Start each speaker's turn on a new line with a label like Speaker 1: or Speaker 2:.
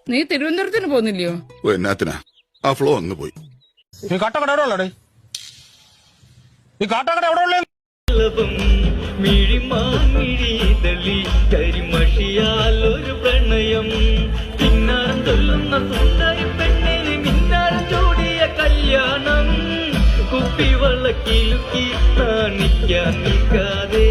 Speaker 1: നീ തിരുവനന്തപുരത്തിന് പോകുന്നില്ലയോ?
Speaker 2: എന്നാത്തിനാ ആ ഫ്ലോ അങ്ങ് പോയി.
Speaker 3: ഈ കാട്ടക്കട എവിടെ ഉള്ളടേ? ഈ കാട്ടക്കട എവിടെ ഉള്ള?
Speaker 4: കരിമഷിയാലൊരു പ്രണയം പിന്നാരം ചൊല്ലുന്ന സുന്ദരി പെണ്ണിന് മിന്നാരം ചൂടിയ കല്യാണം കുപ്പിവളക്കിലുക്കി കാണിക്കാൻ നിൽക്കാതെ